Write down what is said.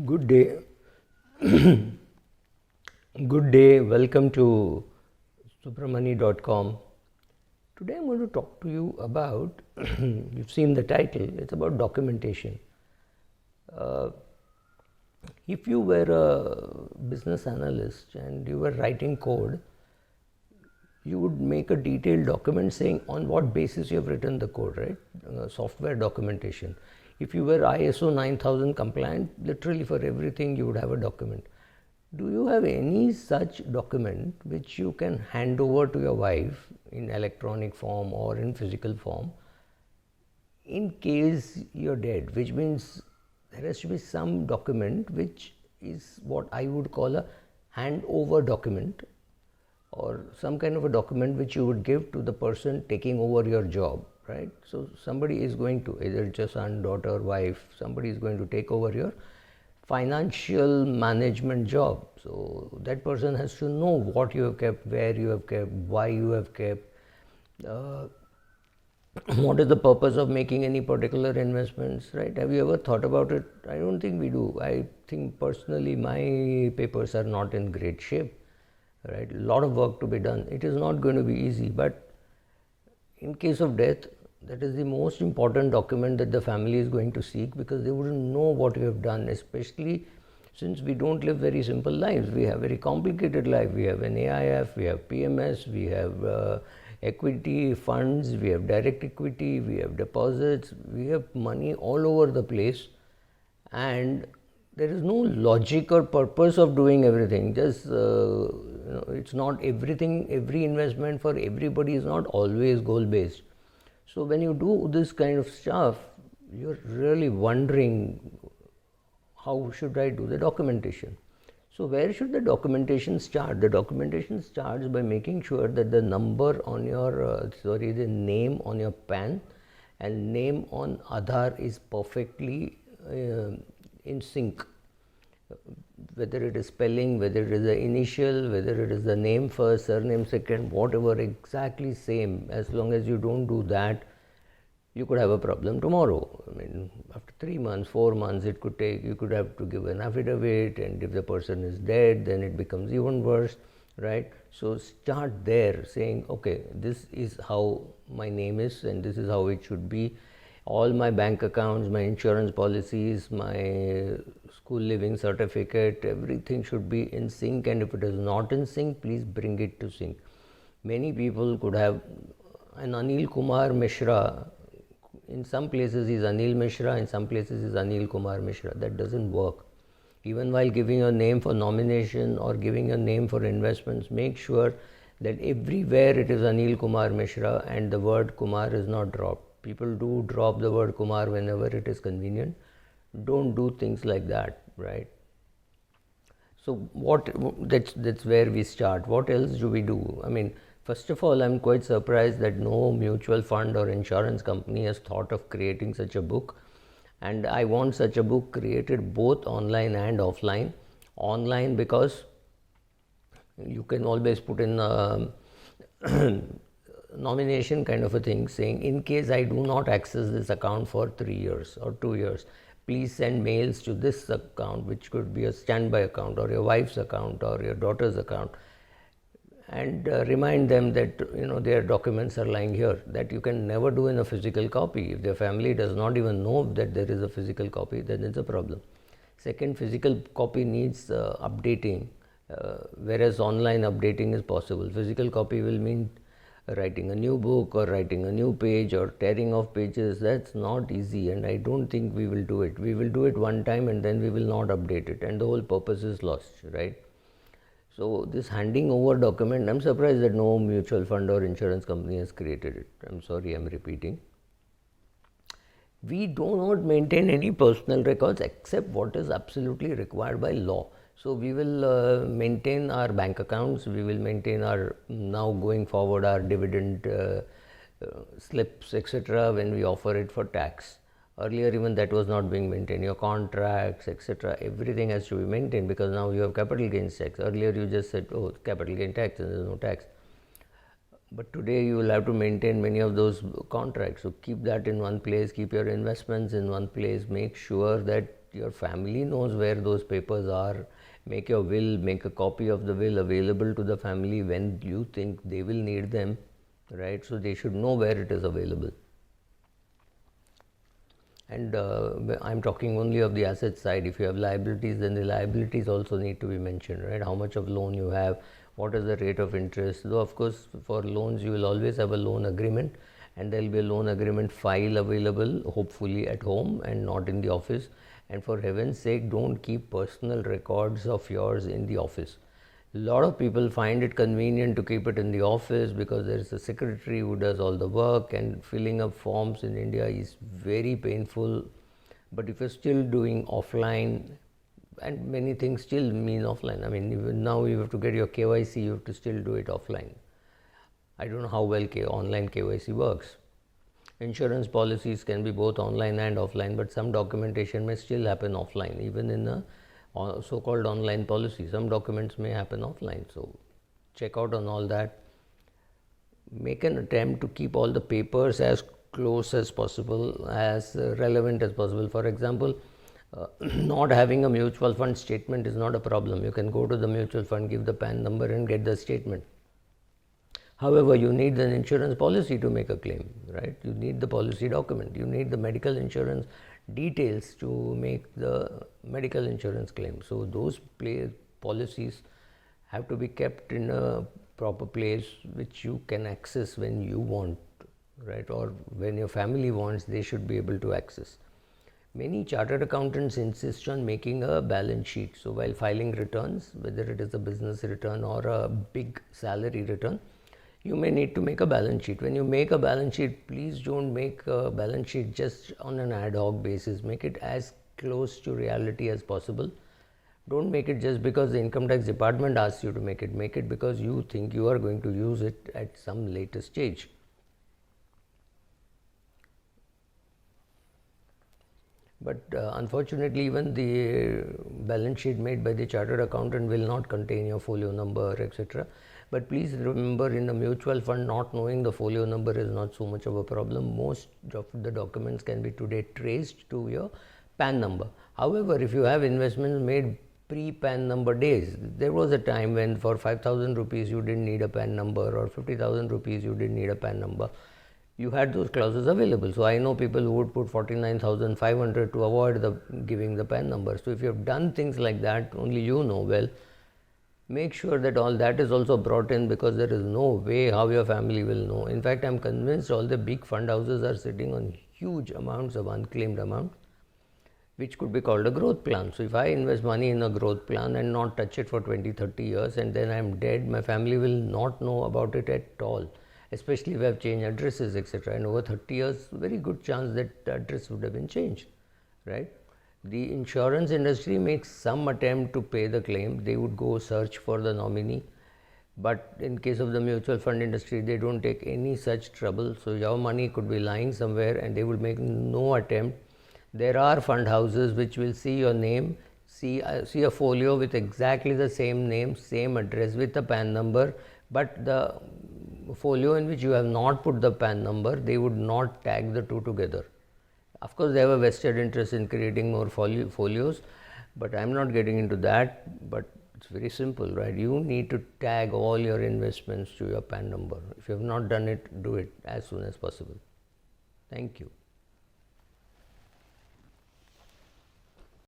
Good day. Good day. Welcome to Subramani.com. Today I'm going to talk to you about, you've seen the title, it's about documentation. Uh, if you were a business analyst and you were writing code, you would make a detailed document saying on what basis you have written the code, right? Software documentation. If you were ISO 9000 compliant, literally for everything you would have a document. Do you have any such document which you can hand over to your wife in electronic form or in physical form in case you're dead? Which means there has to be some document which is what I would call a handover document, or some kind of a document which you would give to the person taking over your job, right? So somebody is going to, either it's your son, daughter, wife, somebody is going to take over your financial management job. So that person has to know what you have kept, where you have kept, why you have kept, uh, what is the purpose of making any particular investments, right? Have you ever thought about it? I don't think we do. I think personally my papers are not in great shape, right? A lot of work to be done. It is not going to be easy, but in case of death, that is the most important document that the family is going to seek, because they wouldn't know what you have done, especially since we don't live very simple lives. We have very complicated life. We have an AIF, we have PMS, we have equity funds, we have direct equity, we have deposits, we have money all over the place, and there is no logic or purpose of doing everything. Just it's not everything, every investment for everybody is not always goal based. So when you do this kind of stuff, you're really wondering, how should I do the documentation? So where should the documentation start? The documentation starts by making sure that the number on your, the name on your PAN and name on Aadhaar is perfectly in sync. Whether it is spelling, whether it is the initial, whether it is the name first, surname second, whatever, exactly same. As long as you don't do that, you could have a problem tomorrow. I mean, after 3 months, 4 months, it could take, you could have to give an affidavit, and if the person is dead, then it becomes even worse, right? So start there saying, okay, this is how my name is and this is how it should be. All my bank accounts, my insurance policies, my school living certificate, everything should be in sync, and if it is not in sync, please bring it to sync. Many people could have an Anil Kumar Mishra. In some places is Anil Mishra, in some places is Anil Kumar Mishra. That doesn't work. Even while giving your name for nomination or giving your name for investments, make sure that everywhere it is Anil Kumar Mishra and the word Kumar is not dropped. People do drop the word Kumar whenever it is convenient. Don't do things like that, right? So that's where we start. What else do we do? I mean, first of all, I'm quite surprised that no mutual fund or insurance company has thought of creating such a book. And I want such a book created both online and offline. Online because you can always put in nomination kind of a thing, saying in case I do not access this account for 3 years or 2 years, please send mails to this account, which could be a standby account or your wife's account or your daughter's account, and remind them that their documents are lying here. That you can never do in a physical copy. If their family does not even know that there is a physical copy, then it's a problem. Second, physical copy needs updating, whereas online updating is possible. Physical copy will mean writing a new book or writing a new page or tearing off pages. That's not easy, and I don't think we will do it. We will do it one time and then we will not update it, and the whole purpose is lost, right? So this handing over document, I'm surprised that no mutual fund or insurance company has created it. I'm sorry, I'm repeating. We do not maintain any personal records except what is absolutely required by law. So we will maintain our bank accounts, we will maintain our, now going forward, our dividend slips, etc., when we offer it for tax. Earlier even that was not being maintained. Your contracts, etc., everything has to be maintained, because now you have capital gains tax. Earlier you just said, oh, capital gain tax, and there is no tax. But today you will have to maintain many of those contracts. So keep that in one place, keep your investments in one place, make sure that your family knows where those papers are. Make your will, make a copy of the will available to the family when you think they will need them, right? So they should know where it is available. And I'm talking only of the asset side. If you have liabilities, then the liabilities also need to be mentioned, right? How much of loan you have, what is the rate of interest. Though of course for loans you will always have a loan agreement, and there will be a loan agreement file available, hopefully at home and not in the office. And for heaven's sake, don't keep personal records of yours in the office. A lot of people find it convenient to keep it in the office because there is a secretary who does all the work, and filling up forms in India is very painful. But if you're still doing offline, and many things still mean offline. I mean, even now you have to get your KYC, you have to still do it offline. I don't know how well online KYC works. Insurance policies can be both online and offline, but some documentation may still happen offline, even in a so-called online policy. Some documents may happen offline, so check out on all that. Make an attempt to keep all the papers as close as possible, as relevant as possible. For example, not having a mutual fund statement is not a problem. You can go to the mutual fund, give the PAN number and get the statement. However, you need an insurance policy to make a claim, right? You need the policy document. You need the medical insurance details to make the medical insurance claim. So those policies have to be kept in a proper place which you can access when you want, right? Or when your family wants, they should be able to access. Many chartered accountants insist on making a balance sheet. So while filing returns, whether it is a business return or a big salary return, you may need to make a balance sheet. When you make a balance sheet, please don't make a balance sheet just on an ad hoc basis. Make it as close to reality as possible. Don't make it just because the income tax department asks you to make it. Make it because you think you are going to use it at some later stage. But unfortunately, even the balance sheet made by the chartered accountant will not contain your folio number, etc. But please remember, in a mutual fund, not knowing the folio number is not so much of a problem. Most of the documents can be today traced to your PAN number. However, if you have investments made pre-PAN number days, there was a time when for 5,000 rupees you didn't need a PAN number, or 50,000 rupees you didn't need a PAN number. You had those clauses available. So I know people who would put 49,500 to avoid giving the PAN number. So if you have done things like that, only you know well. Make sure that all that is also brought in, because there is no way how your family will know. In fact, I am convinced all the big fund houses are sitting on huge amounts of unclaimed amount, which could be called a growth plan. So if I invest money in a growth plan and not touch it for 20-30 years, and then I am dead, my family will not know about it at all, especially if I have changed addresses, etc. And over 30 years, very good chance that the address would have been changed, right? The insurance industry makes some attempt to pay the claim. They would go search for the nominee. But in case of the mutual fund industry, they don't take any such trouble. So your money could be lying somewhere and they would make no attempt. There are fund houses which will see your name, see a folio with exactly the same name, same address with a PAN number, but the folio in which you have not put the PAN number, they would not tag the two together. Of course, they have a vested interest in creating more folios, but I am not getting into that. But it's very simple, right? You need to tag all your investments to your PAN number. If you have not done it, do it as soon as possible. Thank you.